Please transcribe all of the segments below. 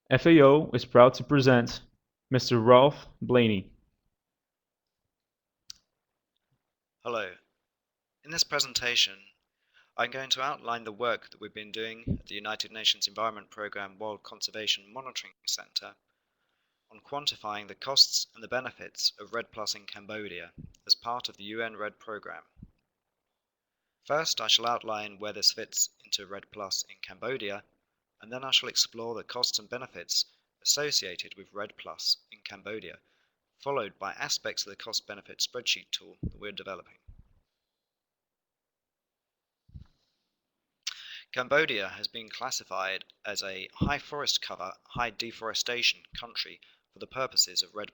FAO is proud to present Mr. Ralph Blaney. Hello. In this presentation, I'm going to outline the work that we've been doing at the United Nations Environment Programme World Conservation Monitoring Centre on quantifying the costs and the benefits of REDD+ in Cambodia as part of the UN REDD programme. First, I shall outline where this fits into REDD+ in Cambodia, and then I shall explore the costs and benefits associated with REDD+ in Cambodia, followed by aspects of the cost-benefit spreadsheet tool that we're developing. Cambodia has been classified as a high forest cover, high deforestation country for the purposes of REDD+.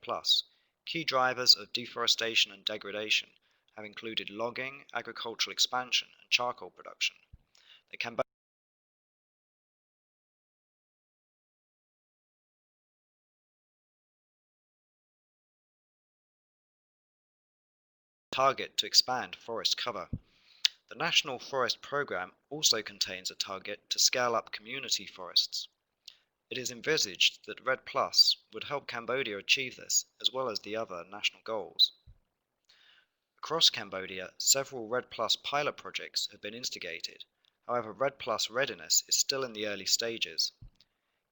Key drivers of deforestation and degradation have included logging, agricultural expansion, and charcoal production. The Cambodia target to expand forest cover. The National Forest Programme also contains a target to scale up community forests. It is envisaged that REDD+ would help Cambodia achieve this, as well as the other national goals. Across Cambodia, several REDD+ pilot projects have been instigated. However, REDD+ readiness is still in the early stages.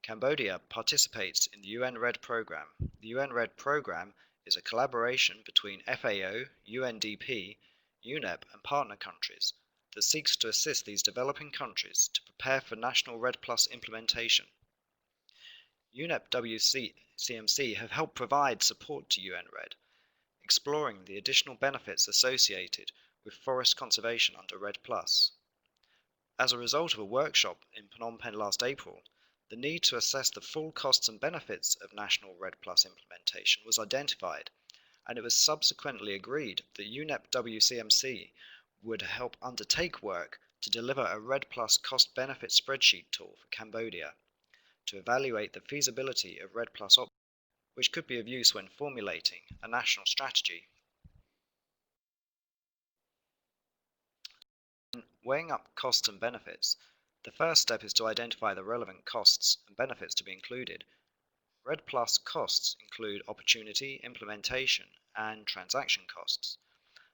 Cambodia participates in the UN REDD programme. The UN REDD programme is a collaboration between FAO, UNDP, UNEP and partner countries that seeks to assist these developing countries to prepare for national REDD+ implementation. UNEP WCMC have helped provide support to UN REDD, exploring the additional benefits associated with forest conservation under REDD+. As a result of a workshop in Phnom Penh last April, the need to assess the full costs and benefits of national REDD+ implementation was identified, and it was subsequently agreed that UNEP WCMC would help undertake work to deliver a REDD+ cost-benefit spreadsheet tool for Cambodia to evaluate the feasibility of REDD+ options, which could be of use when formulating a national strategy. In weighing up costs and benefits, the first step is to identify the relevant costs and benefits to be included. REDD+ costs include opportunity, implementation, and transaction costs.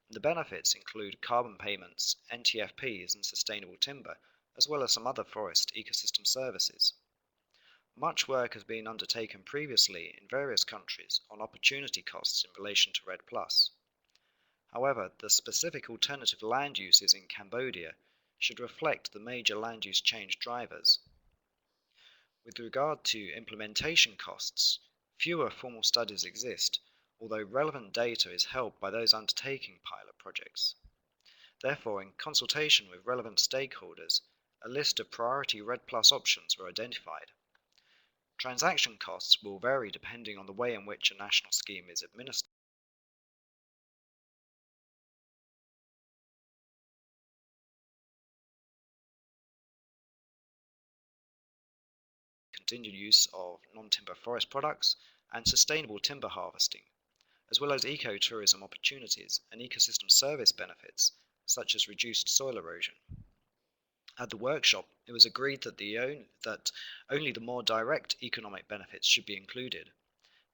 The benefits include carbon payments, NTFPs, and sustainable timber, as well as some other forest ecosystem services. Much work has been undertaken previously in various countries on opportunity costs in relation to REDD+. However, the specific alternative land uses in Cambodia should reflect the major land use change drivers. With regard to implementation costs, fewer formal studies exist, although relevant data is held by those undertaking pilot projects. Therefore, in consultation with relevant stakeholders, a list of priority REDD+ options were identified. Transaction costs will vary depending on the way in which a national scheme is administered. Continued use of non-timber forest products and sustainable timber harvesting, as well as ecotourism opportunities and ecosystem service benefits, such as reduced soil erosion. At the workshop, it was agreed that only the more direct economic benefits should be included.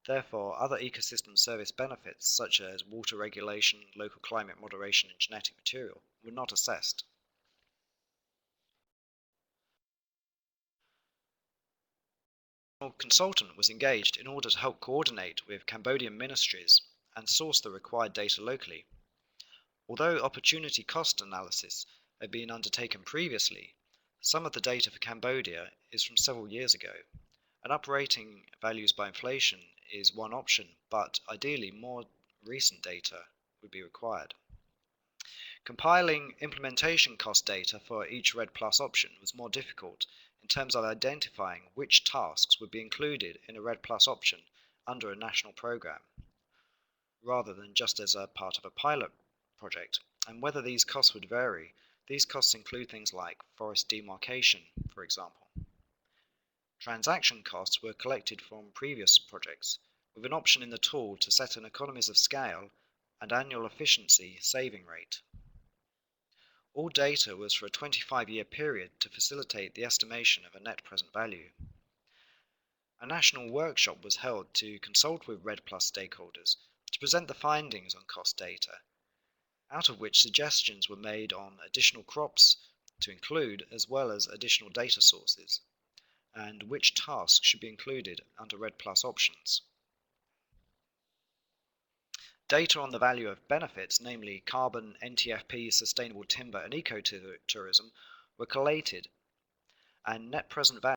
Therefore, other ecosystem service benefits, such as water regulation, local climate moderation, and genetic material, were not assessed. A consultant was engaged in order to help coordinate with Cambodian ministries and source the required data locally. Although opportunity cost analysis had been undertaken previously, some of the data for Cambodia is from several years ago, and uprating values by inflation is one option, but ideally more recent data would be required. Compiling implementation cost data for each REDD+ option was more difficult in terms of identifying which tasks would be included in a REDD+ option under a national programme, rather than just as a part of a pilot project, and whether these costs would vary. These costs include things like forest demarcation, for example. Transaction costs were collected from previous projects, with an option in the tool to set an economies of scale and annual efficiency saving rate. All data was for a 25-year period to facilitate the estimation of a net present value. a national workshop was held to consult with REDD+ stakeholders to present the findings on cost data, out of which suggestions were made on additional crops to include as well as additional data sources, and which tasks should be included under REDD+ options. Data on the value of benefits, namely carbon, NTFP, sustainable timber and ecotourism, were collated, and net present value